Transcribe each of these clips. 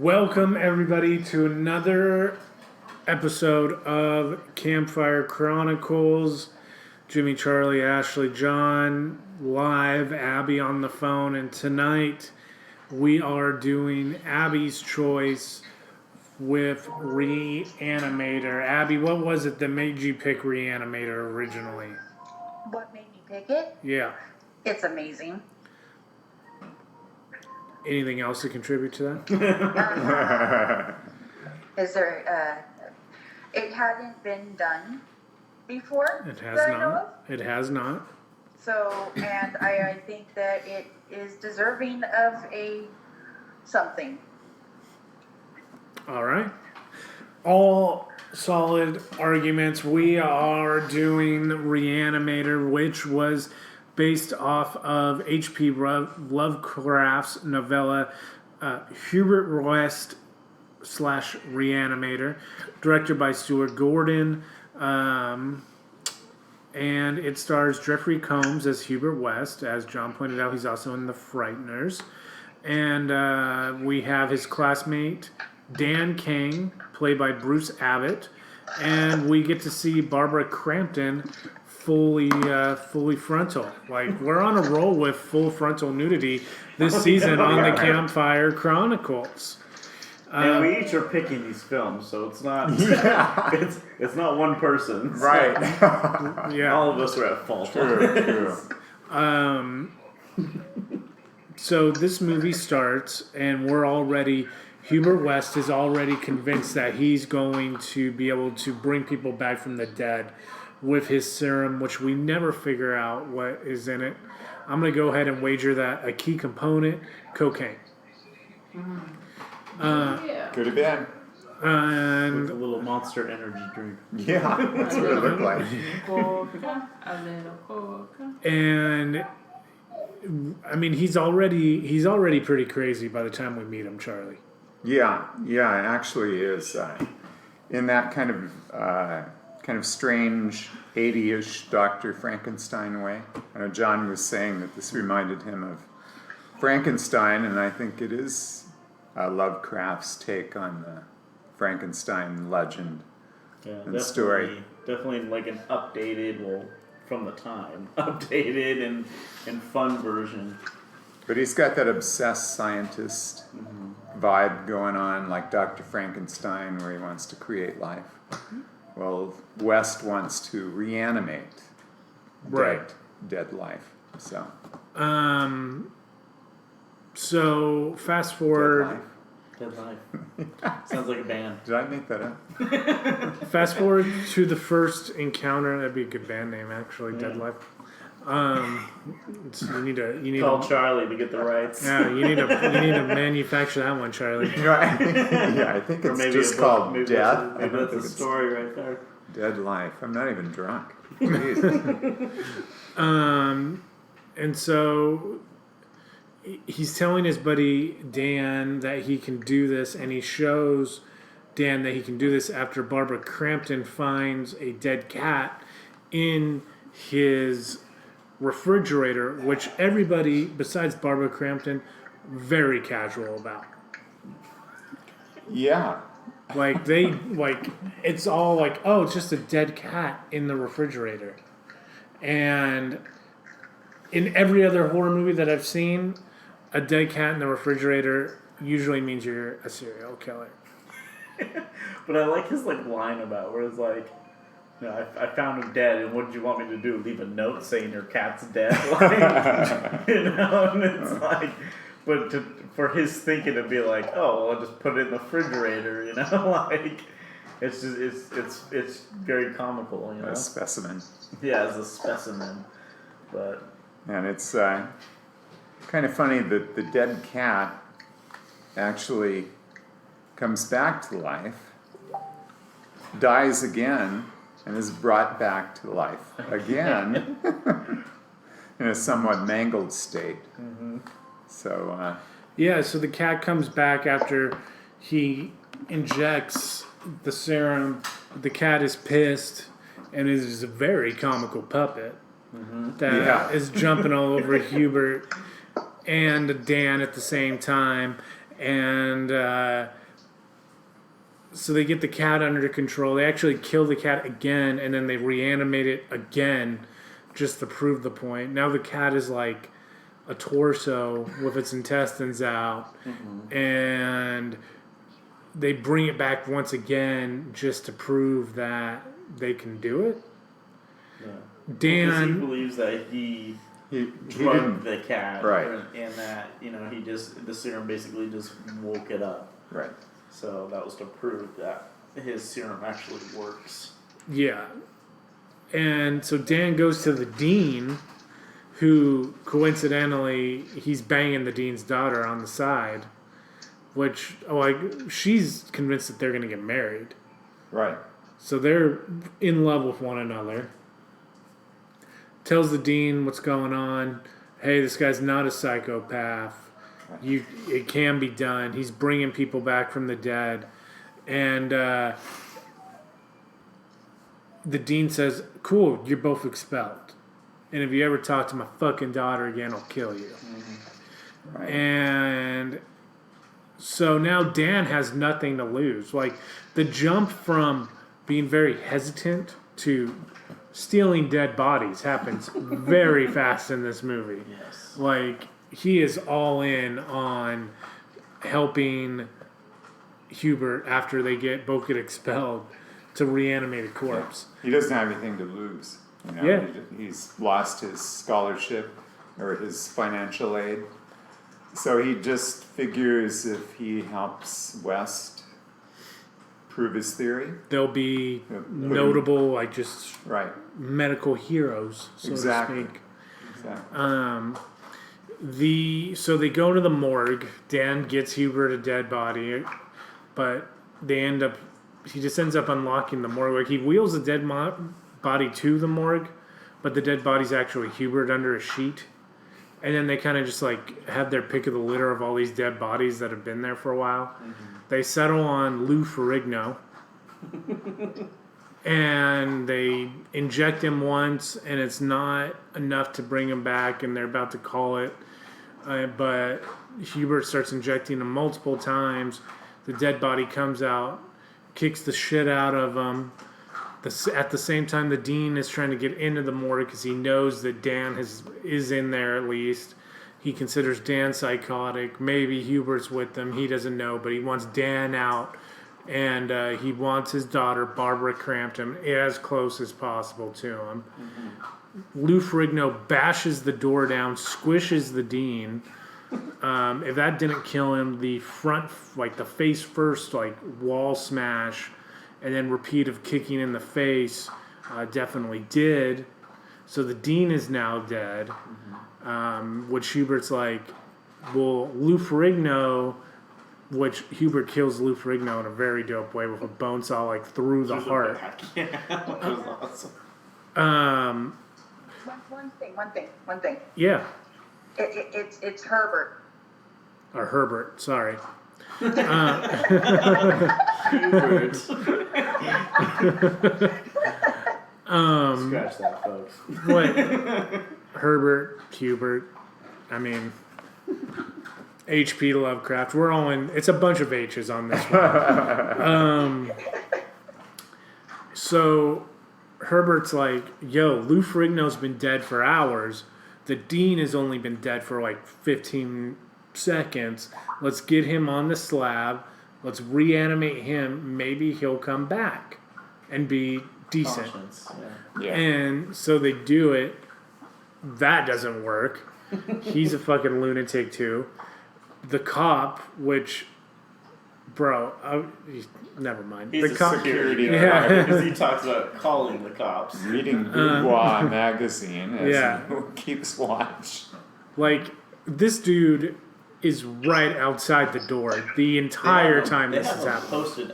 Welcome, everybody, to another episode of Campfire Chronicles. Jimmy, Charlie, Ashley, John, live, Abby on the phone, and tonight we are doing Abby's choice with Re-Animator. Abby, what was it that made you pick Re-Animator originally? What made me pick it? Yeah. It's amazing. Anything else to contribute to that? Is there? It hadn't been done before. It has that I know not. of. It has not. So, and I think that it is deserving of a something. All right. All solid arguments. We are doing Re-Animator, which was based off of H.P. Lovecraft's novella Hubert West / Re-Animator, directed by Stuart Gordon, and it stars Jeffrey Combs as Hubert West. As John pointed out, he's also in The Frighteners. And we have his classmate Dan King, played by Bruce Abbott, and we get to see Barbara Crampton fully frontal. Like, we're on a roll with full frontal nudity this season on the Campfire Chronicles. And we each are picking these films, so it's not it's not one person. So Right. Yeah. all of us are at fault. True. So this movie starts, and Hubert West is already convinced that he's going to be able to bring people back from the dead with his serum, which we never figure out what is in it. I'm going to go ahead and wager that a key component, cocaine. Could have been. And A little Monster Energy drink. Yeah, that's what it looked like. And I mean, he's already pretty crazy by the time we meet him, Charlie. Yeah, it actually is. In that kind of strange 80-ish Dr. Frankenstein way. I know John was saying that this reminded him of Frankenstein, and I think it is Lovecraft's take on the Frankenstein legend and story. Definitely like an updated, from the time, updated and fun version. But he's got that obsessed scientist vibe going on, like Dr. Frankenstein, where he wants to create life. Well, West wants to reanimate dead life. So Fast forward. Dead Life. Sounds like a band. Did I make that up? Fast forward to the first encounter. That'd be a good band name, actually. Dead Life. You need Call to Charlie to get the rights. Yeah, you need to manufacture that one, Charlie. Right. Yeah, I think it's just called Death. Maybe that's a story right there. Dead Life. I'm not even drunk. Jeez. And so he's telling his buddy Dan that he can do this, and he shows Dan that he can do this after Barbara Crampton finds a dead cat in his refrigerator, which everybody besides Barbara Crampton very casual about. Yeah. It's all like, oh, it's just a dead cat in the refrigerator. And in every other horror movie that I've seen, a dead cat in the refrigerator usually means you're a serial killer. But I like his line about where it's like, I found him dead, and what did you want me to do? Leave a note saying your cat's dead? And it's like, but for his thinking to be like, oh, well, I'll just put it in the refrigerator, it's just it's very comical, A specimen. Yeah, as a specimen, but And it's kind of funny that the dead cat actually comes back to life, dies again, and is brought back to life again in a somewhat mangled state. Mm-hmm. So so the cat comes back after he injects the serum. The cat is pissed and is a very comical puppet that is jumping all over Hubert and Dan at the same time. And so they get the cat under control. They actually kill the cat again, and then they reanimate it again just to prove the point. Now the cat is like a torso with its intestines out, and they bring it back once again just to prove that they can do it. Yeah. Because Dan he believes that he He drugged didn't. the cat, Right. and that the serum basically just woke it up. Right. So that was to prove that his serum actually works. Yeah. And so Dan goes to the dean, who coincidentally, he's banging the dean's daughter on the side, which, she's convinced that they're going to get married. Right. So they're in love with one another. Tells the dean what's going on. Hey, this guy's not a psychopath. It can be done. He's bringing people back from the dead. And the dean says, cool, you're both expelled. And if you ever talk to my fucking daughter again, I'll kill you. Right. And so now Dan has nothing to lose. Like, the jump from being very hesitant to stealing dead bodies happens very fast in this movie. Yes. Like, he is all in on helping Hubert after they both get expelled to reanimate a corpse. He doesn't have anything to lose. You know? Yeah. He's lost his scholarship or his financial aid. So he just figures if he helps West prove his theory. They'll be Yeah. notable, like, just Right. medical heroes, so Exactly. to speak. Exactly. So they go to the morgue. Dan gets Hubert a dead body, but he just ends up unlocking the morgue. Like, he wheels the dead body to the morgue, but the dead body's actually Hubert under a sheet. And then they kind of just like have their pick of the litter of all these dead bodies that have been there for a while. They settle on Lou Ferrigno. And they inject him once, and it's not enough to bring him back, and they're about to call it. But Hubert starts injecting him multiple times. The dead body comes out, kicks the shit out of him. At the same time, the dean is trying to get into the morgue because he knows that Dan is in there at least. He considers Dan psychotic. Maybe Hubert's with them. He doesn't know, but he wants Dan out. And he wants his daughter, Barbara Crampton, as close as possible to him. Lou Ferrigno bashes the door down, squishes the dean. If that didn't kill him, the face first, wall smash, and then repeat of kicking in the face definitely did. So the dean is now dead. Which Hubert's like, well, Lou Ferrigno, which Hubert kills Lou Ferrigno in a very dope way with a bone saw through the heart. Yeah, that was awesome. One thing. Yeah, It's Herbert. or Herbert. Sorry. Hubert. Scratch that, folks. What? Herbert, Hubert. I mean, H.P. Lovecraft. We're all in. It's a bunch of H's on this one. So Herbert's like, yo, Lou Ferrigno's been dead for hours. The dean has only been dead for 15 seconds. Let's get him on the slab. Let's reanimate him. Maybe he'll come back and be decent. Conscience, Yeah. And so they do it. That doesn't work. He's a fucking lunatic too. The cop, which, bro, never mind. He's the a cop, security Yeah. guard because he talks about calling the cops. Reading Boudoir magazine as yeah. he keeps watch. This dude is right outside the door the entire time they this have is him happening. posted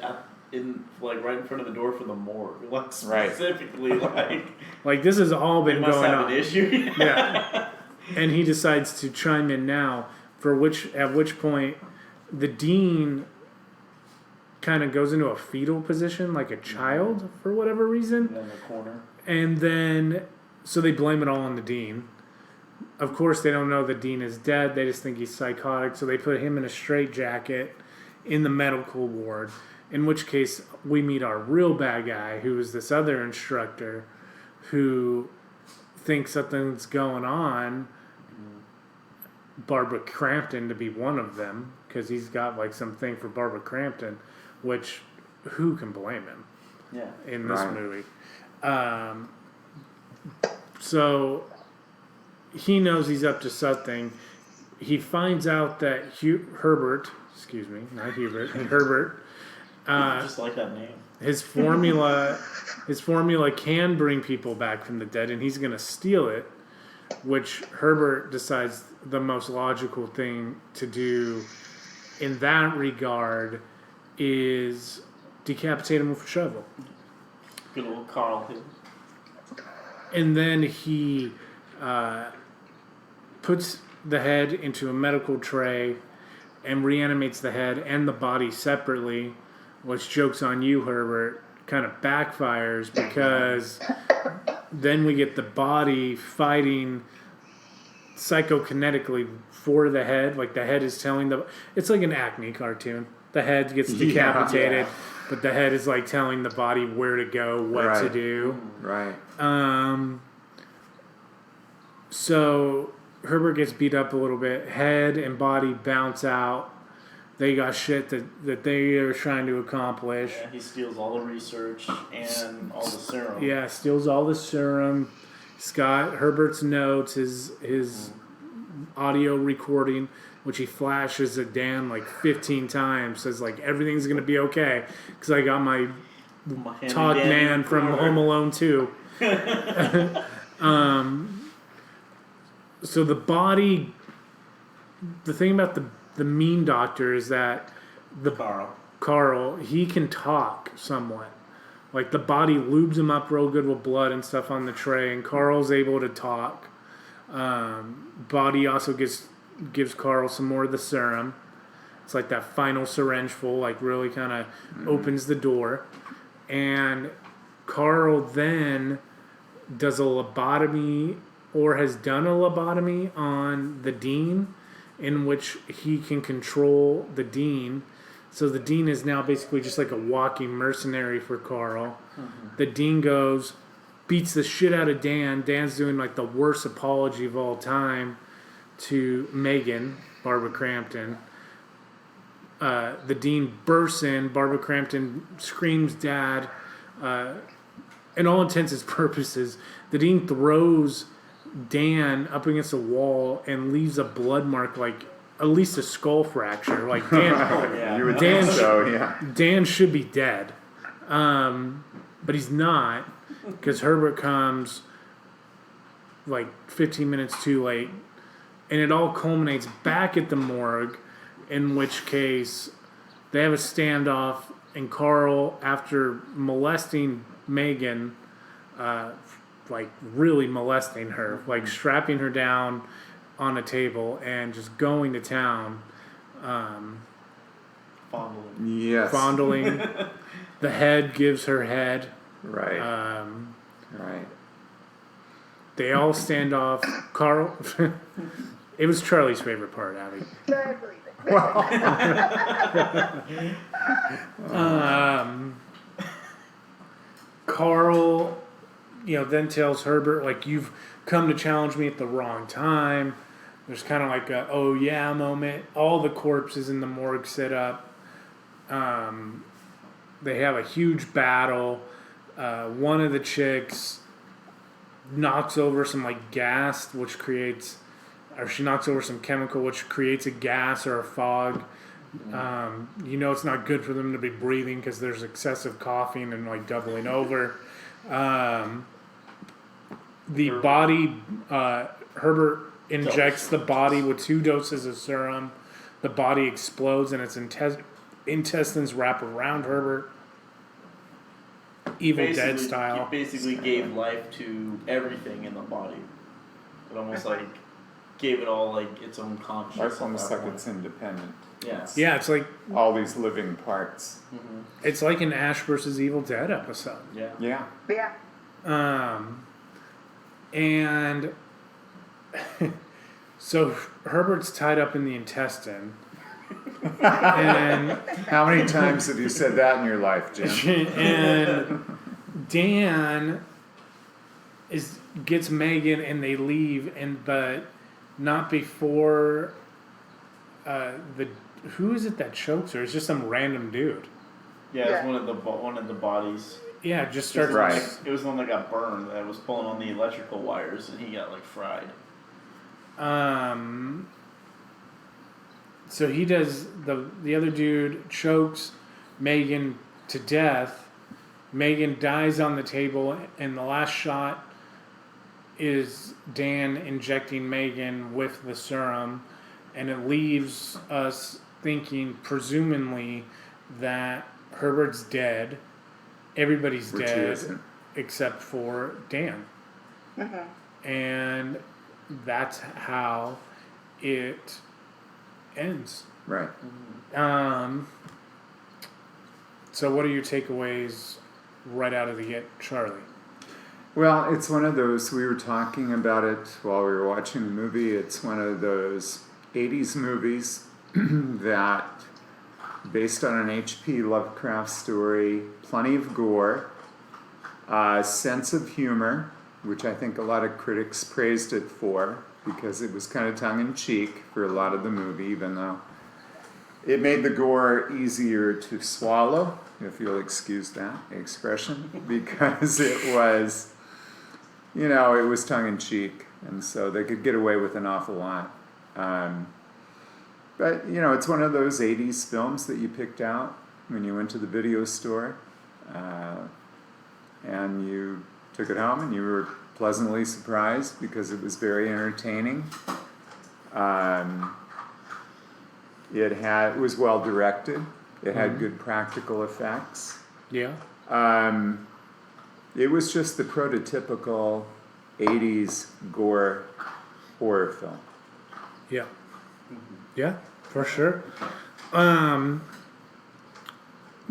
right in front of the door for the morgue. Right. Specifically, This has all they been must going have on. an issue. Yeah. And he decides to chime in now, at which point the dean kind of goes into a fetal position like a child for whatever reason. In the corner. And then, so they blame it all on the dean. Of course, they don't know that Dean is dead. They just think he's psychotic, so they put him in a straitjacket in the medical ward. In which case, we meet our real bad guy, who is this other instructor, who thinks something's going on. Barbara Crampton to be one of them, because he's got like something for Barbara Crampton, which who can blame him? Yeah. In this Right. movie. So he knows he's up to something. He finds out that Herbert, Just like that name. his formula can bring people back from the dead, and he's going to steal it, which Herbert decides the most logical thing to do in that regard is decapitate him with a shovel. Good old Carl Hill. And then he puts the head into a medical tray and reanimates the head and the body separately, which, joke's on you, Herbert, kind of backfires because then we get the body fighting psychokinetically for the head. Like the head is telling it's like an Acme cartoon. The head gets decapitated, but the head is like telling the body where to go, what to do. Right. So Herbert gets beat up a little bit. Head and body bounce out. They got shit that they are trying to accomplish. Yeah, he steals all the research and all the serum. Yeah, steals all the serum. Scott Herbert's notes, his audio recording, which he flashes at Dan like 15 times, says like everything's gonna be okay because I got my talk man from Home Alone 2. So the body, the thing about the mean doctor is that Carl, he can talk somewhat. Like the body lubes him up real good with blood and stuff on the tray, and Carl's able to talk. Body also gives Carl some more of the serum. It's like that final syringe full, like really kind of opens the door. And Carl then does a lobotomy, or has done a lobotomy on the Dean, in which he can control the Dean. So the Dean is now basically just like a walking mercenary for Carl. The Dean goes, beats the shit out of Dan. Dan's doing like the worst apology of all time to Megan, Barbara Crampton. The Dean bursts in. Barbara Crampton screams, "Dad!" In all intents and purposes, the Dean throws Dan up against a wall and leaves a blood mark, like at least a skull fracture. Like Dan, You would Dan, think so, yeah. Dan should be dead, but he's not because Herbert comes like 15 minutes too late, and it all culminates back at the morgue, in which case they have a standoff, and Carl, after molesting Megan, like really molesting her, like strapping her down on a table and just going to town, fondling. The head gives her head. Right. Right. They all stand off. Carl, it was Charlie's favorite part, Abby. I believe it. Carl, then tells Herbert, like, you've come to challenge me at the wrong time. There's kind of like a, oh yeah moment. All the corpses in the morgue sit up. They have a huge battle. One of the chicks knocks over some like gas, which creates, or she knocks over some chemical, which creates a gas or a fog. It's not good for them to be breathing because there's excessive coughing and like doubling over. The body, Herbert injects the body with 2 doses of serum. The body explodes and its intestines wrap around Herbert. Evil Dead style. He basically gave life to everything in the body. It almost like gave it all like its own consciousness. It's almost like it's independent. Yes. Yeah, it's like all these living parts. It's like an Ash versus Evil Dead episode. Yeah. Yeah. Yeah. And So Herbert's tied up in the intestine, and How many times have you said that in your life, Jim? and Dan gets Megan and they leave, but not before who is it that chokes her? It's just some random dude. Yeah, Yeah. it's one of the bodies. Yeah, just starts. Right. It was the one that got burned. That was pulling on the electrical wires, and he got like fried. So he does the other dude chokes Megan to death. Megan dies on the table, and the last shot is Dan injecting Megan with the serum, and it leaves us thinking, presumably, that Herbert's dead. Everybody's Which he dead isn't. except for Dan. And that's how it ends. Right. So what are your takeaways right out of the gate, Charlie? Well, it's one of those, we were talking about it while we were watching the movie. It's one of those 80s movies that, based on an H.P. Lovecraft story, plenty of gore, sense of humor, which I think a lot of critics praised it for, because it was kind of tongue-in-cheek for a lot of the movie, even though it made the gore easier to swallow, if you'll excuse that expression, because it was, it was tongue-in-cheek, and so they could get away with an awful lot. But, it's one of those 80s films that you picked out when you went to the video store, and you took it home and you were pleasantly surprised because it was very entertaining. It was well directed. It had good practical effects. Yeah. It was just the prototypical 80s gore horror film. Yeah. Yeah, for sure.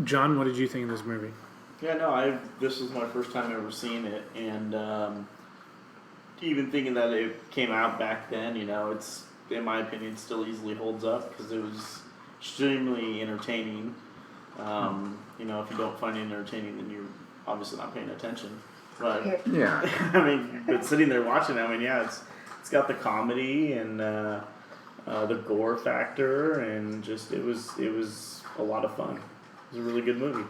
John, what did you think of this movie? Yeah, no, this was my first time ever seeing it, and even thinking that it came out back then, it's, in my opinion, still easily holds up because it was extremely entertaining. If you don't find it entertaining, then you're obviously not paying attention. But Yeah. but sitting there watching it, it's got the comedy and the gore factor, and just it was a lot of fun. It was a really good movie.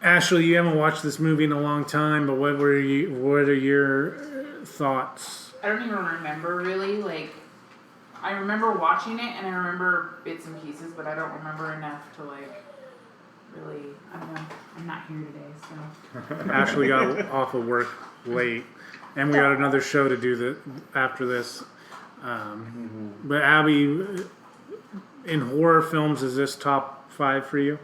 Ashley, you haven't watched this movie in a long time, but what are your thoughts? I don't even remember really. I remember watching it and I remember bits and pieces, but I don't remember enough to really. I don't know. I'm not here today, so. Ashley got off of work late, and we got another show to do after this. But Abby, in horror films, is this top 5 for you?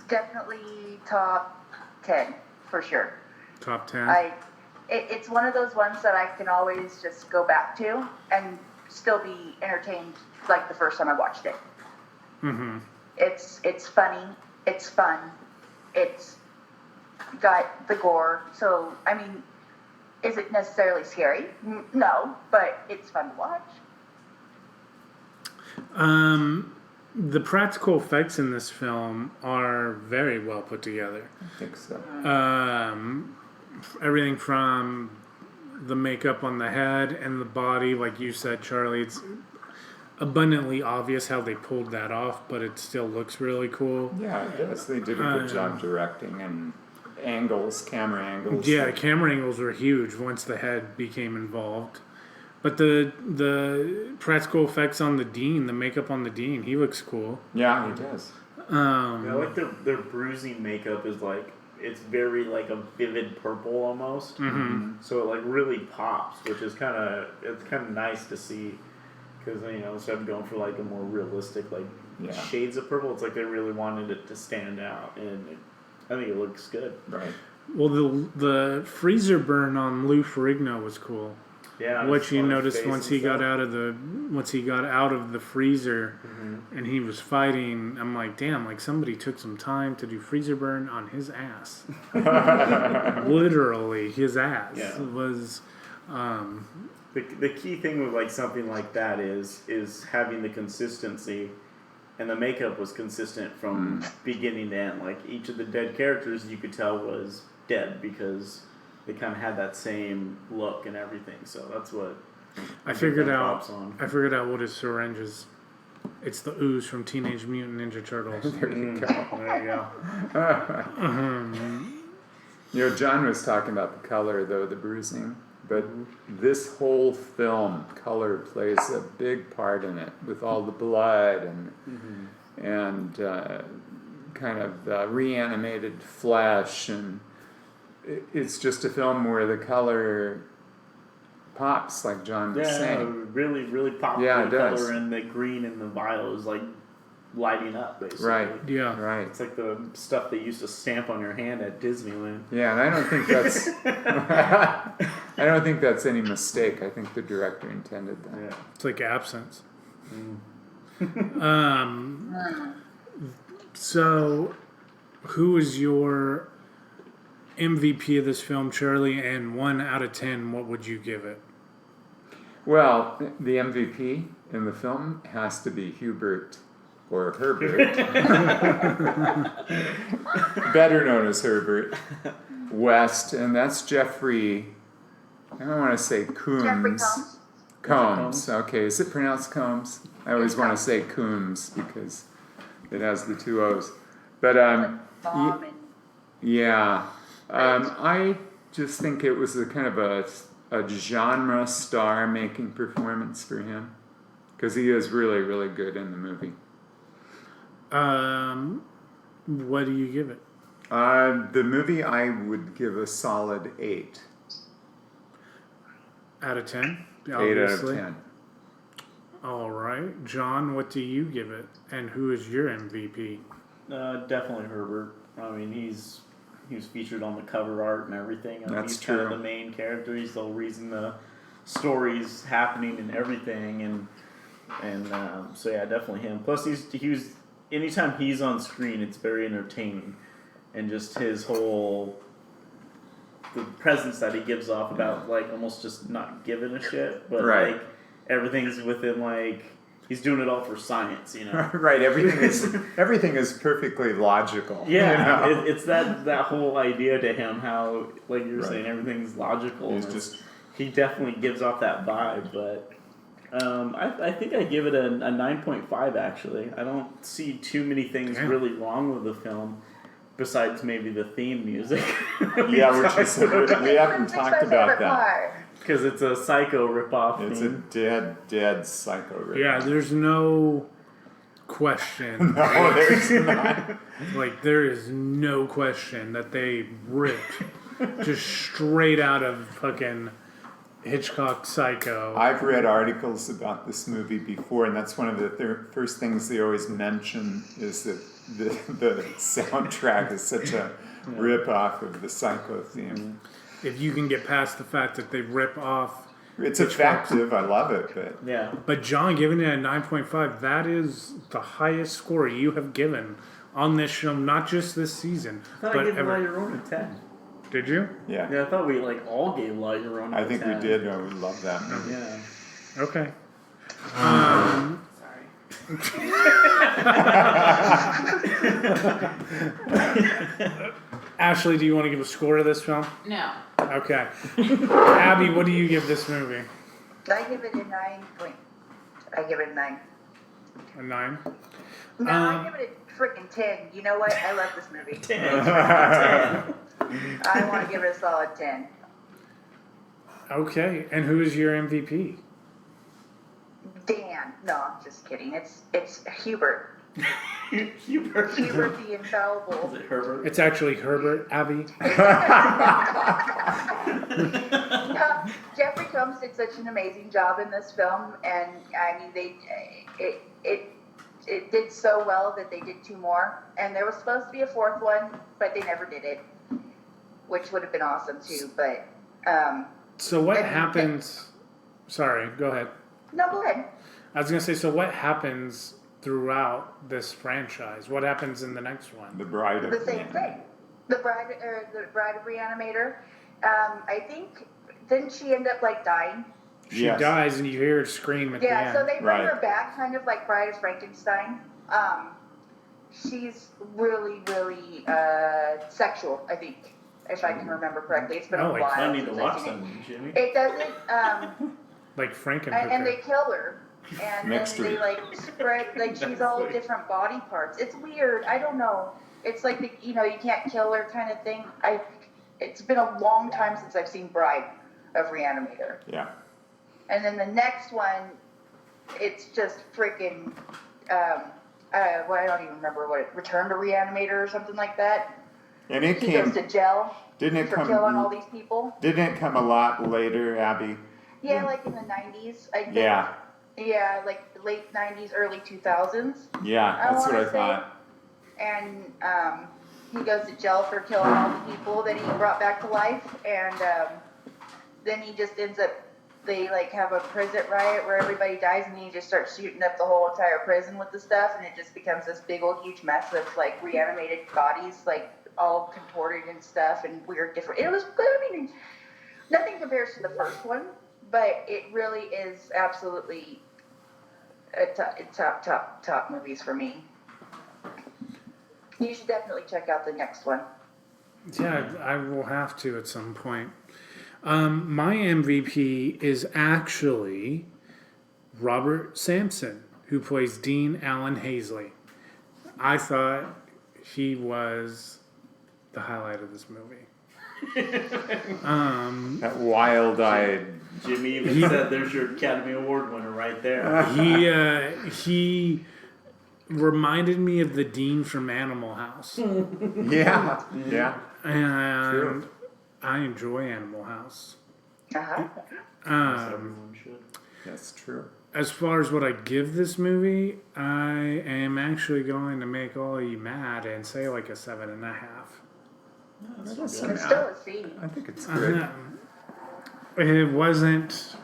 Definitely top 10 for sure. Top 10. It's one of those ones that I can always just go back to and still be entertained like the first time I watched it. Mm-hmm. It's funny, it's fun, it's got the gore. So is it necessarily scary? No, but it's fun to watch. The practical effects in this film are very well put together. I think so. Everything from the makeup on the head and the body, like you said, Charlie, it's abundantly obvious how they pulled that off, but it still looks really cool. Yeah, it does. They did a good job directing and camera angles. Yeah, camera angles were huge once the head became involved. But the practical effects on the Dean, the makeup on the Dean, he looks cool. Yeah, he does. I like their bruising makeup is it's very a vivid purple almost. Mm-hmm. So it really pops, which is kind of nice to see, because instead of going for a more realistic shades of purple, it's they really wanted it to stand out, and I think it looks good. Right. Well, the freezer burn on Lou Ferrigno was cool. Yeah, What you noticed face once and he got stuff. out of the freezer, Mm-hmm. and he was fighting, I'm like, damn, somebody took some time to do freezer burn on his ass. Literally, his ass Yeah. was The key thing with like something like that is having the consistency, and the makeup was consistent from beginning to end. Like each of the dead characters, you could tell was dead because they kind of had that same look and everything. So that's what I figured props out. on. I figured out what his syringe is. It's the ooze from Teenage Mutant Ninja Turtles. There you go. There you go. You know, John was talking about the color, though, the bruising. But this whole film, color plays a big part in it, with all the blood and kind of reanimated flesh, and it's just a film where the color pops, like John was saying. Really, really popped Yeah, the it does. color, and the green in the vial is like lighting up, basically. Right. Yeah. Right. It's like the stuff they used to stamp on your hand at Disneyland. Yeah, and I don't think that's I don't think that's any mistake. I think the director intended that. Yeah. It's like absence. So, who is your MVP of this film, Charlie? And 1 out of 10, what would you give it? Well, the MVP in the film has to be Hubert or Herbert, better known as Herbert West, and that's Jeffrey. I don't want to say Coombs. Jeffrey Combs. Combs. Okay, is it pronounced Combs? I always want to say Coombs because it has the 2 O's. But Mom and yeah, I just think it was a kind of a genre star-making performance for him because he is really, really good in the movie. What do you give it? The movie I would give a solid 8. Out of 10? 8 out of Obviously. 10. All right. John, what do you give it? And who is your MVP? Definitely Herbert. I mean, he was featured on the cover art and everything. I mean, That's he's kind of true. the main character. He's the whole reason the story's happening and everything. And so yeah, definitely him. Plus, he was anytime he's on screen, it's very entertaining, and just his whole the presence that he gives off about like almost just not giving a shit, but Right. like everything's within like. He's doing it all for science, you know. Right, everything is perfectly logical. Yeah, you know? it's that whole idea to him, how like you were Right. saying, everything's logical. He's and just- he definitely gives off that vibe, but I think I give it a 9.5 actually. I don't see too many things Damn. really wrong with the film, besides maybe the theme music. Yeah, which is we haven't It's talked my about favorite that. part. Because it's a Psycho ripoff It's a theme. dead psycho ripoff. Yeah, there's no question. No, there's not. Like, there is no question that they ripped just straight out of fucking Hitchcock Psycho. I've read articles about this movie before, and that's one of the first things they always mention is that the soundtrack is such a rip-off of the Psycho theme. If you can get past the fact that they rip off. It's effective, I love it, but Yeah. But John, giving it a 9.5, that is the highest score you have given on this show, not just this season, I thought I but gave La ever. Llorona a 10. Did you? yeah, Yeah, I thought we like all gave La Llorona I a think 10. we did. Oh, we love that movie. Yeah. Okay. Sorry. Ashley, do you want to give a score to this film? No. Okay. Abby, what do you give this movie? I give it a 9 point. I give it a 9. A 9? No, I give it a freaking 10. You know what? I love this movie. 10. I want to give it a solid 10. Okay. And who is your MVP? Dan. No, I'm just kidding. It's Hubert. Hubert. Hubert the Infallible. Is it Herbert? It's actually Herbert, Abby. Jeffrey Combs did such an amazing job in this film, and I mean, it did so well that they did 2 more, and there was supposed to be a 4th one, but they never did it, which would have been awesome too. But So what And- happens... Sorry, go ahead. no, go ahead. I was going to say, so what happens throughout this franchise? What happens in the next one? The Bride of The same thing. The bride of Re-Animator. I think didn't she end up like dying? She Yes. dies and you hear her scream at the Yeah, end. so they bring Right. her back kind of like Bride of Frankenstein. She's really, really sexual, I think, if I can remember correctly. It's been Oh, a like, while I need to since watch I've that seen one, Jimmy. it. It doesn't, Like and they Frankenhooker. kill her. And Next then they week. like spread, like she's all different body parts. It's weird. I don't know. It's like, you can't kill her kind of thing. It's been a long time since I've seen Bride of Re-Animator. Yeah. And then the next one, it's just freaking, I don't even remember Return to Re-Animator or something like that. And it He goes came. to jail Didn't it for killing all come? these people. Didn't it come a lot later, Abby? Yeah, like in the 90s, I think. Yeah. Yeah, like late 90s, early 2000s. Yeah, that's what I wanna say. thought. And he goes to jail for killing all the people that he brought back to life. And then he just ends up, they like have a prison riot where everybody dies, and he just starts shooting up the whole entire prison with the stuff, and it just becomes this big old huge mess of like reanimated bodies, like all contorted and stuff, and weird different. It was good. I mean, nothing compares to the first one, but it really is absolutely a top movies for me. You should definitely check out the next one. Yeah, I will have to at some point. My MVP is actually Robert Sampson, who plays Dean Allen Hazley. I thought he was the highlight of this movie. That wild-eyed. Jimmy even said there's your Academy Award winner right there. He reminded me of the Dean from Animal House. Yeah. Yeah. And True. I enjoy Animal House. Uh-huh. Everyone should. That's true. As far as what I give this movie, I am actually going to make all of you mad and say like a 7.5. That's That's so good. It's still a C. I think it's good. It wasn't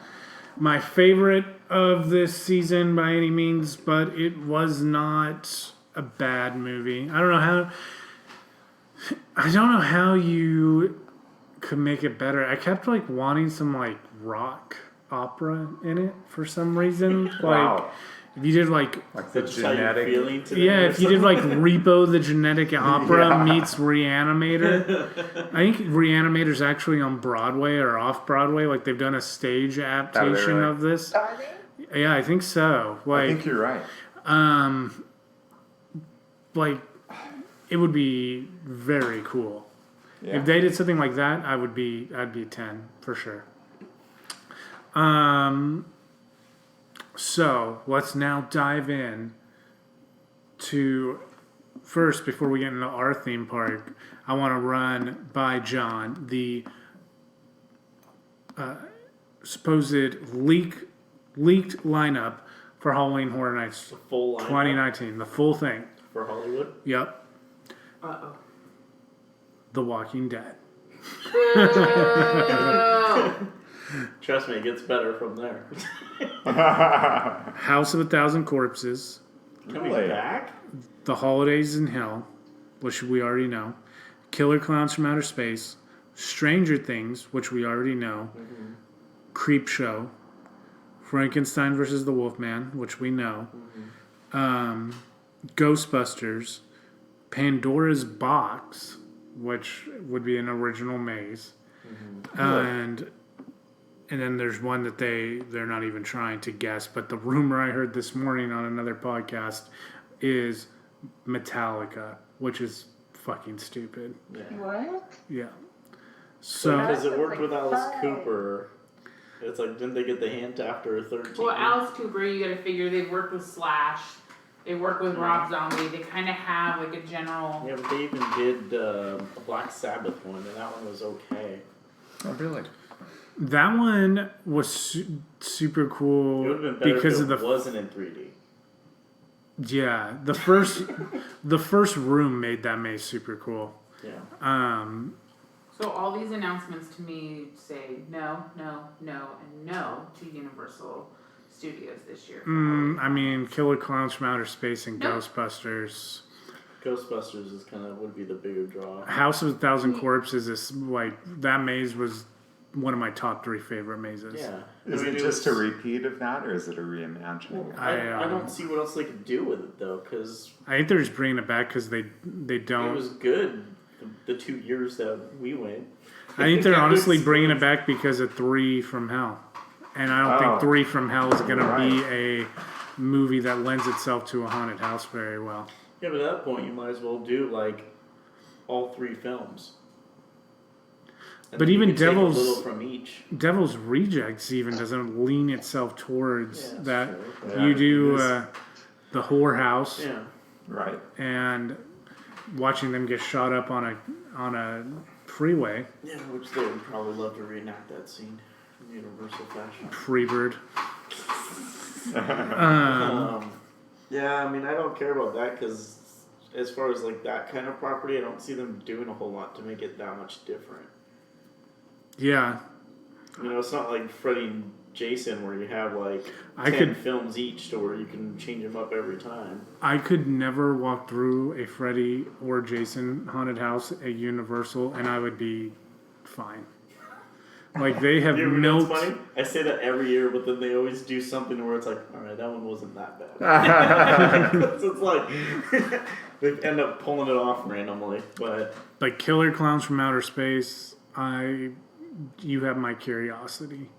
my favorite of this season by any means, but it was not a bad movie. I don't know how you could make it better. I kept like wanting some like rock opera in it for some reason. Like Wow. if you did like Like the That's just how you're genetic. feeling today. yeah, or if you did like something. Repo the Genetic Opera Yeah. meets Re-Animator. I think Re-Animator's actually on Broadway or off Broadway. Like they've done a stage adaptation right? of this. Are they? Yeah, I think so. I Like, think you're right. like it would be very cool Yeah. if they did something like that. I'd be a 10 for sure. So let's now dive in to first before we get into our theme park. I want to run by John the supposed leaked lineup for Halloween Horror Nights The full lineup 2019, the full thing. for Hollywood. Yep, Uh-oh. The Walking Dead. Trust me, it gets better from there. House of a Thousand Corpses, Coming Really? back? The Holidays in Hell, which we already know, Killer Clowns from Outer Space, Stranger Things, which we already know, Creep Show, Frankenstein versus the Wolfman, which we know, Ghostbusters, Pandora's Box, which would be an original maze, and then there's one that they're not even trying to guess, but the rumor I heard this morning on another podcast is Metallica, which is fucking stupid. Yeah. What? Yeah. So Because it worked Like with Alice fun. Cooper. It's like, didn't they get the hint after 13? Well, Alice Cooper, you gotta figure they've worked with Slash, they worked with Rob Zombie, they kind of have like a general. Yeah, but they even did a Black Sabbath one, and that one was okay. Oh, really? that one was super It cool would have been better because if of it the wasn't in 3D. yeah the first room made that maze super cool. Yeah. So all these announcements to me say no, no, no, and no to Universal Studios this year. I mean, Killer Clowns from Outer Space and Nope. Ghostbusters. Ghostbusters is kind of would be the bigger draw. House of a Thousand Corpses is like that maze was one of my top 3 favorite mazes. Yeah. Is I mean, it just a was- repeat of that, or is it a reimagining? I don't see what else they could do with it though, because I think they're just bringing it back because they it don't. was good the 2 years that we went. I think they're It honestly was- bringing it back because of 3 from Hell, and I don't Oh. think 3 from Hell is going to Right. be a movie that lends itself to a haunted house very well. Yeah, but at that point, you might as well do like all 3 films. And But then you even could take Devil's- a little from each. Devil's Rejects even doesn't lean itself towards Yeah, that. that's true. You Yeah, do it is. the whorehouse Yeah. Right. and watching them get shot up on a freeway. Yeah, which they would probably love to reenact that scene in Universal fashion. Freebird. Yeah, I mean, I don't care about that because as far as like that kind of property, I don't see them doing a whole lot to make it that much different. Yeah, You know, it's not like Freddy and Jason where you have like I 10 could- films each to where you can change them up every time. I could never walk through a Freddy or Jason haunted house at Universal and I would be fine. Like they have You know what's milked. funny? I say that every year, but then they always do something where it's like, all right, that one wasn't that bad. So it's like they end up pulling it off randomly, but Like Killer Clowns from Outer Space. You have my curiosity.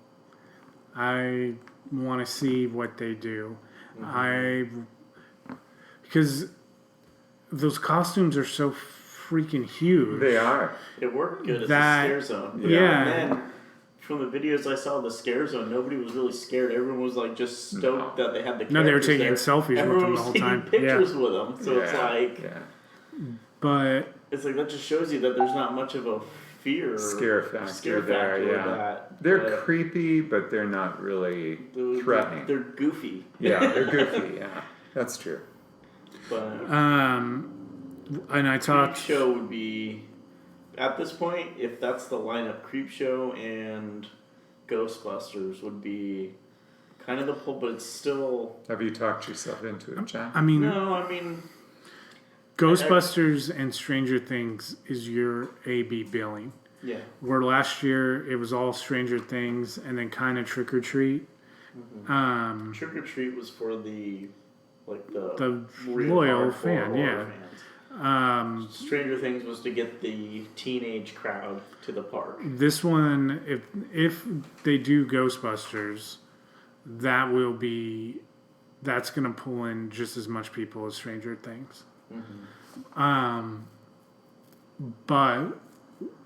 I want to see what they do. Because those costumes are so freaking huge. They are. it worked good as That- a scare zone. yeah. And then from the videos I saw of the scare zone, nobody was really scared. Everyone was like just stoked that they had the No, they were characters taking there. selfies with Everyone them the was whole taking time. pictures with them. So it's like But it's like that just shows you that there's not much of a fear Scare factor there, with yeah. that. They're But creepy, but they're not really they're- threatening. They're goofy. Yeah, they're goofy. Yeah, that's true. But and I talked. Creep Show would be at this point, if that's the lineup, Creep Show and Ghostbusters would be kind of the pull, but it's still Have you talked yourself into it, John? I mean, no. I mean, Ghostbusters and Stranger Things is your A/B billing. yeah, Where last year it was all Stranger Things and then kind of Trick or Treat. Trick or Treat was for the The real loyal hardcore fan, horror yeah. fans. Stranger Things was to get the teenage crowd to the park. This one, if they do Ghostbusters, that's gonna pull in just as much people as Stranger Things. But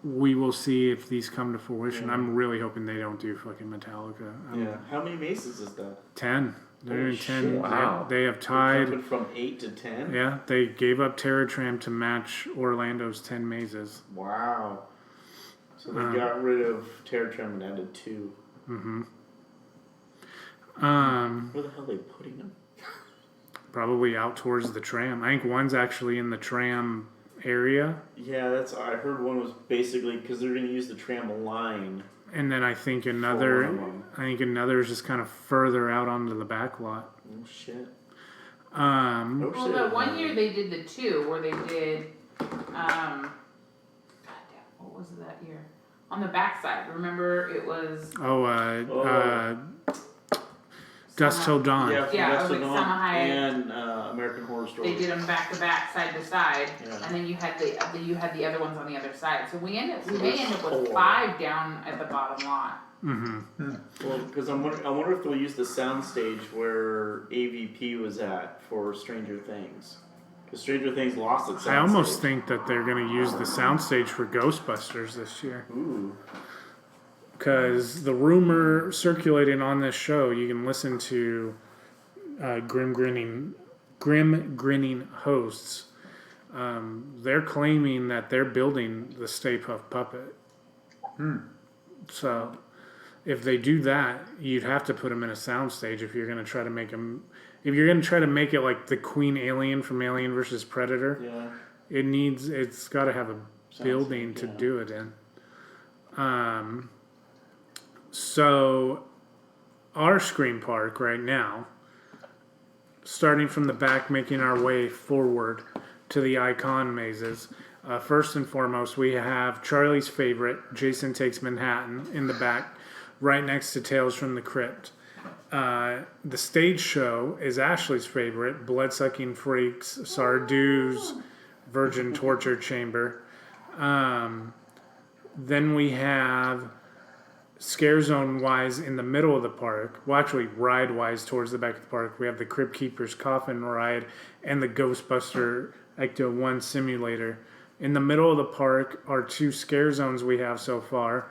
we will see if these come to fruition. Yeah. I'm really hoping they don't do fucking Metallica. Yeah, how many maces is that? 10. They're Holy doing 10. shit. Wow. They have We're tied. jumping from 8 to 10. Yeah, they gave up Terror Tram to match Orlando's 10 mazes. Wow. So they got rid of Terror Tram and added 2. Where the hell are they putting them? Probably out towards the tram. I think one's actually in the tram area. Yeah, I heard one was basically because they're going to use the tram line. And then I think one of another them. is just kind of further out onto the back lot. Oh shit. Um, Well, the one year they did the 2 where they did, God damn, what was that year? On the backside, remember it was Dusk Till Dawn. Yeah, from Yeah, Dusk it was Till like Dawn Salma Hayek. and American Horror Story. they did them back to back, side to side, Yeah. and then you had the other ones on the other side. So we may end up with Four. 5 down at the bottom lot. Well, because I wonder if they'll use the soundstage where AVP was at for Stranger Things. Because Stranger Things lost its soundstage. I almost think that they're going to use the soundstage for Ghostbusters this year. Ooh. Because the rumor circulating on this show, you can listen to grim grinning hosts. They're claiming that they're building the Stay Puft puppet. So, if they do that, you'd have to put them in a soundstage if you're going to try to make them. If you're going to try to make it like the Queen Alien from Alien vs. Predator, Yeah. it's got to have a building to yeah. do it in. So, our Scream Park right now, starting from the back, making our way forward to the icon mazes, First and foremost, we have Charlie's favorite, Jason Takes Manhattan, in the back, right next to Tales from the Crypt. The stage show is Ashley's favorite, Bloodsucking Freaks, Sardou's Virgin Torture Chamber. Then we have Scare Zone wise in the middle of the park. Well, actually, ride wise towards the back of the park. We have the Crypt Keeper's Coffin ride and the Ghostbuster Ecto 1 simulator. In the middle of the park are 2 scare zones we have so far.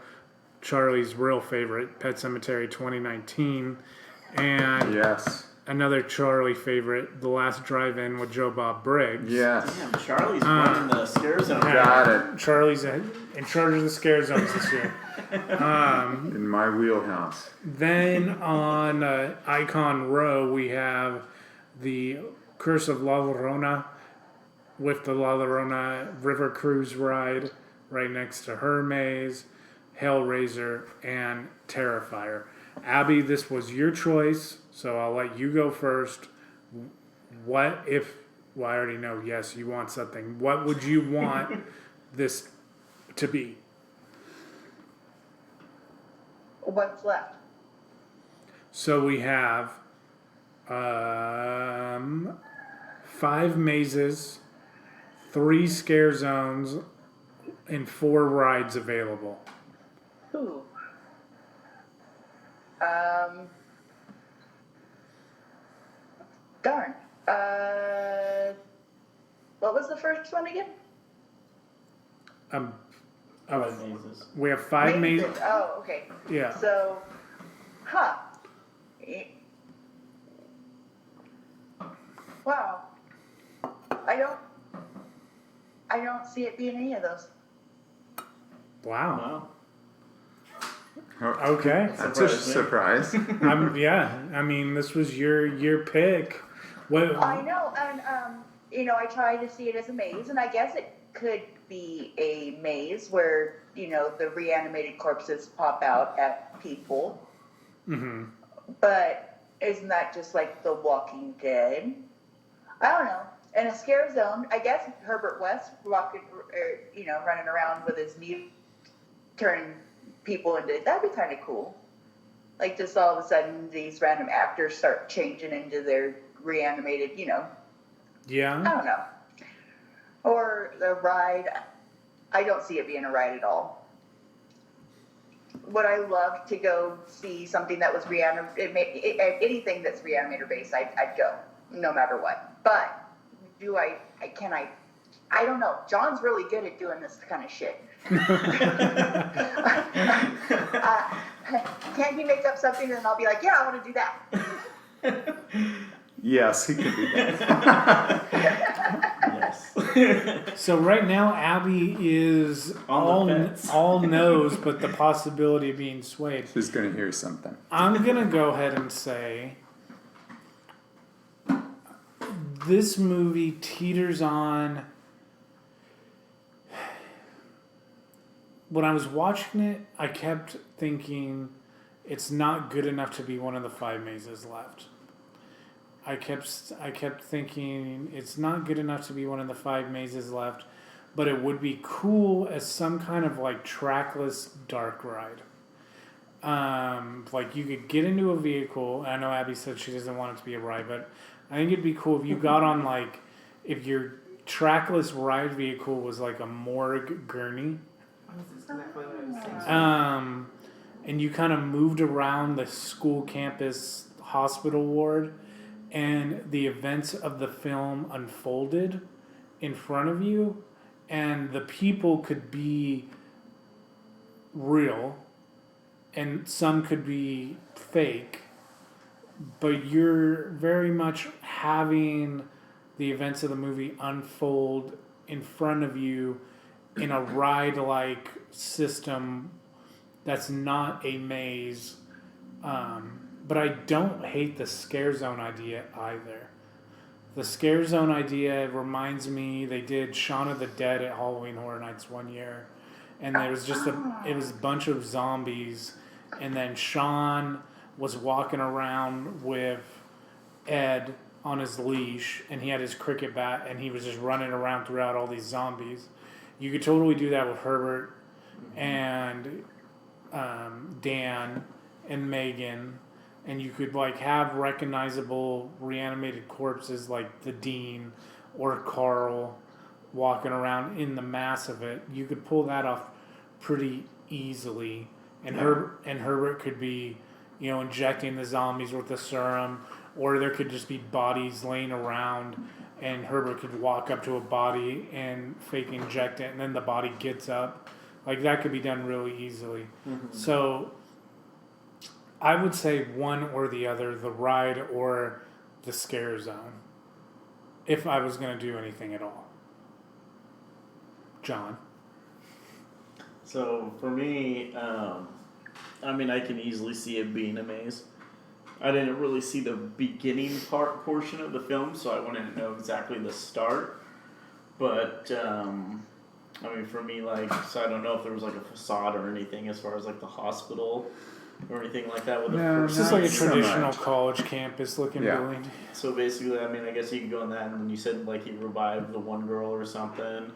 Charlie's real favorite, Pet Cemetery 2019, and Yes. another Charlie favorite, The Last Drive-In with Joe Bob Briggs. Yes. Damn, Charlie's running the scare zone. Got it. Charlie's in charge of the scare zones this year. In my wheelhouse. Then on Icon Row, we have the Curse of La Llorona with the La Llorona River Cruise ride right next to her maze, Hellraiser, and Terrifier. Abby, this was your choice, so I'll let you go first. What if, well, I already know, yes, you want something. What would you want this to be? What's left? So we have 5 mazes, 3 scare zones, and 4 rides available. Ooh. Darn. What was the first one again? Oh, Mazes. we have 5 mazes. Oh, okay. Yeah. So, huh. Eh. Wow. I don't see it being any of those. Wow. Wow. Okay. That's a Surprised me. surprise. Yeah. I mean, this was your pick. What? I know, and I try to see it as a maze, and I guess it could be a maze where the reanimated corpses pop out at people. Mm-hmm. But isn't that just like The Walking Dead? I don't know. In a scare zone, I guess Herbert West running around with his needle, turning people into, that'd be kind of cool. Like just all of a sudden, these random actors start changing into their reanimated, I Yeah. don't know. Or the ride, I don't see it being a ride at all. Would I love to go see something that was anything that's reanimator based, I'd go, no matter what. But I don't know. John's really good at doing this kind of shit. Can't he make up something and I'll be like, yeah, I want to do that. Yes, he can do that. Yes. So right now, Abby is On the fence. all knows, but the possibility of being swayed. She's going to hear something. I'm gonna go ahead and say this movie teeters on. When I was watching it, I kept thinking it's not good enough to be one of the 5 mazes left. I kept thinking it's not good enough to be one of the 5 mazes left, but it would be cool as some kind of like trackless dark ride. Like you could get into a vehicle. I know Abby said she doesn't want it to be a ride, but I think it'd be cool if you got on like, if your trackless ride vehicle was like a morgue gurney. This is exactly what I was thinking. And you kind of moved around the school campus hospital ward, and the events of the film unfolded in front of you, and the people could be real and some could be fake, but you're very much having the events of the movie unfold in front of you in a ride-like system that's not a maze. But I don't hate the scare zone idea either. The scare zone idea reminds me, they did Shaun of the Dead at Halloween Horror Nights one year, and there was just it was a bunch of zombies, and then Shaun was walking around with Ed on his leash, and he had his cricket bat, and he was just running around throughout all these zombies. You could totally do that with Herbert and Dan and Megan, and you could like have recognizable reanimated corpses like the Dean or Carl walking around in the mass of it. You could pull that off pretty easily, and Herbert could be, injecting the zombies with the serum, or there could just be bodies laying around, and Herbert could walk up to a body and fake inject it, and then the body gets up. Like, that could be done really easily. So I would say one or the other, the ride or the scare zone, if I was going to do anything at all. John? So for me, I can easily see it being a maze. I didn't really see the beginning portion of the film, so I wouldn't know exactly the start. But for me, so I don't know if there was like a facade or anything as far as like the hospital or anything like that. With No, It's just like a Not so traditional much. college campus looking Yeah. building. So basically, I guess you could go on that, and then you said like he revived the one girl or something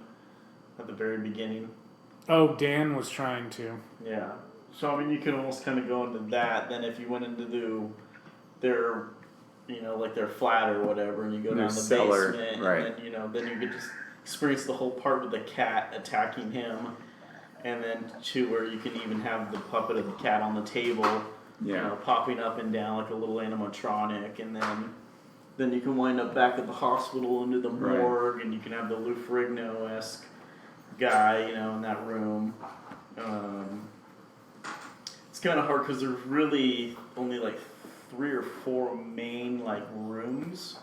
at the very beginning. Oh, Dan was trying to. Yeah. So you can almost kind of go into that. Then if you went into their, like their flat or whatever, and you go Their down the cellar, basement, right. and then you could just experience the whole part with the cat attacking him, and then to where you can even have the puppet of the cat on the table, popping up and down like a little animatronic, and then you can wind up back at the hospital into the Right. morgue, and you can have the Lou Ferrigno-esque guy, in that room. It's kind of hard because there's really only like 3 or 4 main like rooms,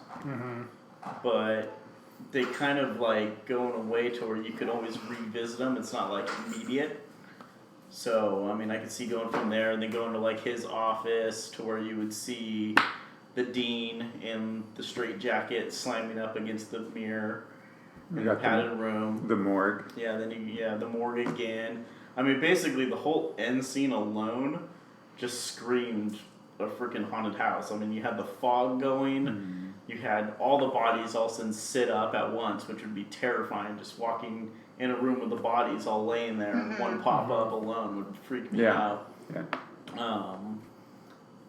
but they kind of like go in a way to where you could always revisit them. It's not like immediate. So I could see going from there and then going to like his office to where you would see the dean in the straitjacket slamming up against the mirror in the got padded room. The morgue. Yeah, then the morgue again. Basically the whole end scene alone just screamed a freaking haunted house. You had the fog going. You had all the bodies all of a sudden sit up at once, which would be terrifying. Just walking in a room with the bodies all laying there, and one pop up alone would freak me out. Yeah.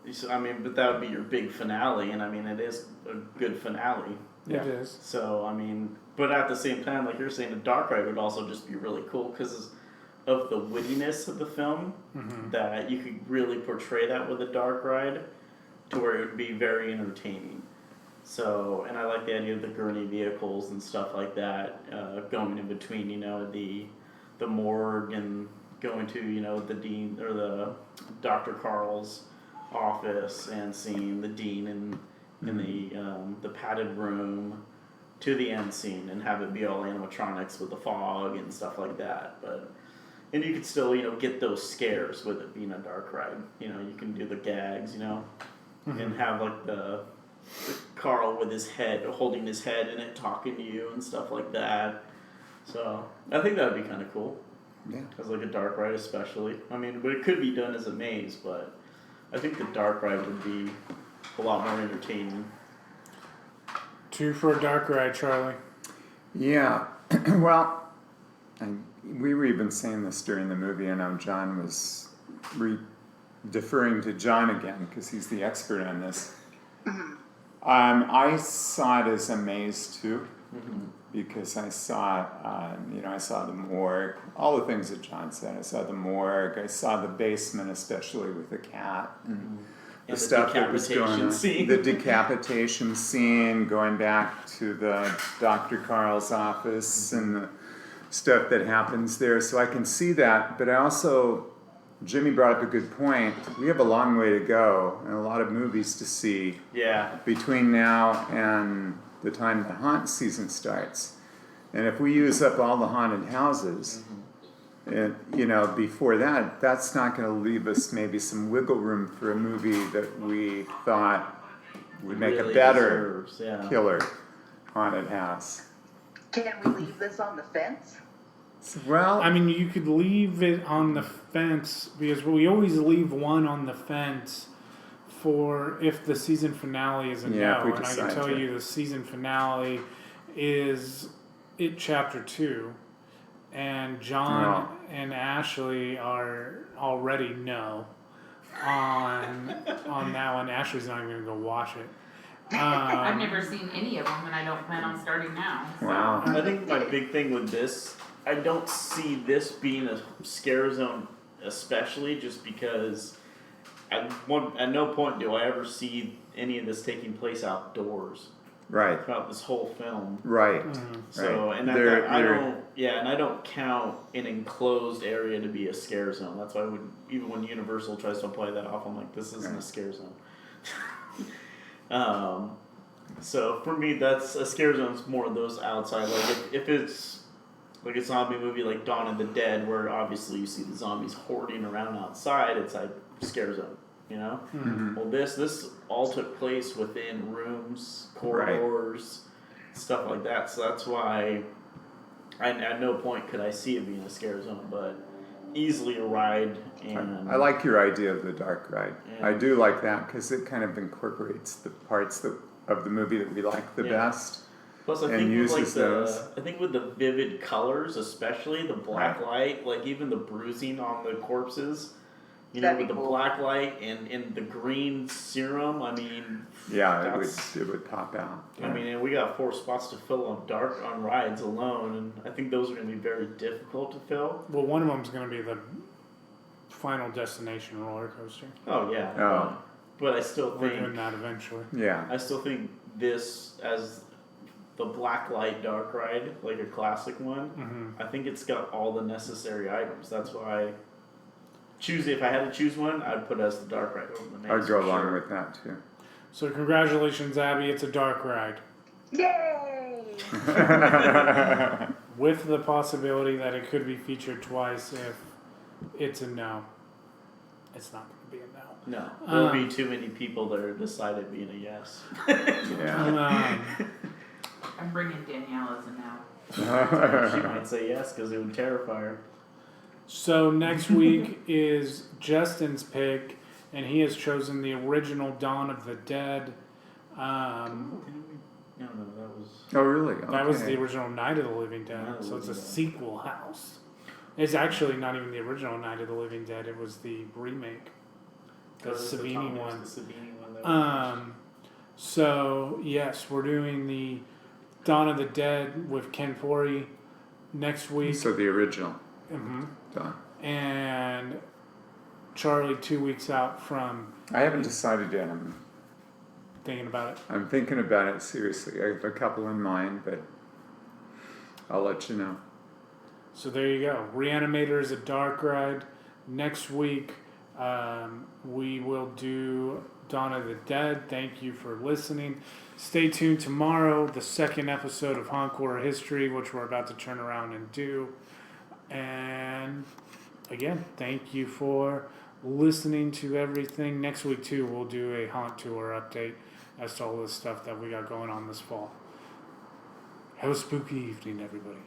But that would be your big finale, and it is a good finale. It is. So, but at the same time, like you're saying, the dark ride would also just be really cool because of the wittiness of the film, that you could really portray that with a dark ride to where it would be very entertaining. So, and I like the idea of the gurney vehicles and stuff like that, going in between, the morgue and going to, the dean or the Dr. Carl's office and seeing the dean in the padded room to the end scene and have it be all animatronics with the fog and stuff like that. And you could still, get those scares with it being a dark ride. You can do the gags, and have like the Carl with his head, holding his head in it, talking to you and stuff like that. So I think that would be kind of cool. Yeah. As like a dark ride especially. But it could be done as a maze, but I think the dark ride would be a lot more entertaining. 2 for a dark ride, Charlie. Yeah. Well, we were even saying this during the movie, and now John was deferring to John again because he's the expert on this. I saw it as a maze too, because I saw, I saw the morgue, all the things that John said. I saw the morgue. I saw the basement, especially with the cat and the stuff that was going on. Scene. The decapitation scene, going back to the Dr. Carl's office and the stuff that happens there. So I can see that, but I also, Jimmy brought up a good point. We have a long way to go and a lot of movies to see between now and the time the haunt season starts. And if we use up all the haunted houses, and, before that, that's not going to leave us maybe some wiggle room for a movie that we thought would make Really a better deserves, killer haunted house. Can we leave this on the fence? Well, You could leave it on the fence because we always leave one on the fence for if the season finale is a Yeah, if we no. And I can decide tell to. you the season finale is It Chapter 2. and John and Ashley are already no on that one. Ashley's not even gonna go watch it. I've never seen any of them, and I don't plan on starting now. So. Wow. I think my big thing with this, I don't see this being a scare zone, especially just because at no point do I ever see any of this taking place outdoors Right. throughout this whole film. Right. So, right. and I don't count an enclosed area to be a scare zone. That's why even when Universal tries to play that off, I'm like, this isn't a scare zone. So for me, that's a scare zone. It's more of those outside. Like if it's like a zombie movie like Dawn of the Dead, where obviously you see the zombies hoarding around outside, it's like scare zone. You know. Mhm. Well, this all took place within rooms, corridors, stuff like that. So that's why at no point could I see it being a scare zone, but easily a ride. And I like your idea of the dark ride. Yeah. I do like that because it kind of incorporates the parts of the movie that we like the best. Plus, I and think with uses those. I think with the vivid colors, especially the black light, like even the bruising on the corpses. You know, That'd with be the cool. black light and the green serum, I mean, Yeah, that's- it would pop out. I mean, and we got 4 spots to fill on rides alone, and I think those are going to be very difficult to fill. Well, one of them's gonna be the Final Destination roller coaster. Oh yeah, Oh. but I still We're doing think that eventually. Yeah. this as the black light dark ride, like a classic one. Mm-hmm. I think it's got all the necessary items. That's why. If I had to choose one, I'd put it as the dark ride over the maze. I'd go for along sure. with that too. So congratulations, Abby. It's a dark ride Yay! with the possibility that it could be featured twice if it's a no. It's not going to be a no. No, there'll be too many people that are decided being a yes. Yeah. I'm bringing Danielle as a no. She might say yes because it would terrify her. So next week is Justin's pick, and he has chosen the original Dawn of the Dead. No, that was. Oh, really? Okay. That was the original Night of the Living Dead. Night of the So it's a Living Dead. sequel house. It's actually not even the original Night of the Living Dead. It was the remake, the Savini one. The Savini one. That was So yes, we're doing the Dawn of the Dead with Ken Foree next week. So the original. hmm Done. And Charlie 2 weeks out from I haven't decided yet. thinking about it. I'm thinking about it seriously. I have a couple in mind, but I'll let you know. So there you go. Re-Animator is a dark ride. Next week, we will do Dawn of the Dead. Thank you for listening. Stay tuned tomorrow, the second episode of Honk Horror History, which we're about to turn around and do. And again, thank you for listening to everything. Next week, too, we'll do a haunt tour update as to all the stuff that we got going on this fall. Have a spooky evening, everybody.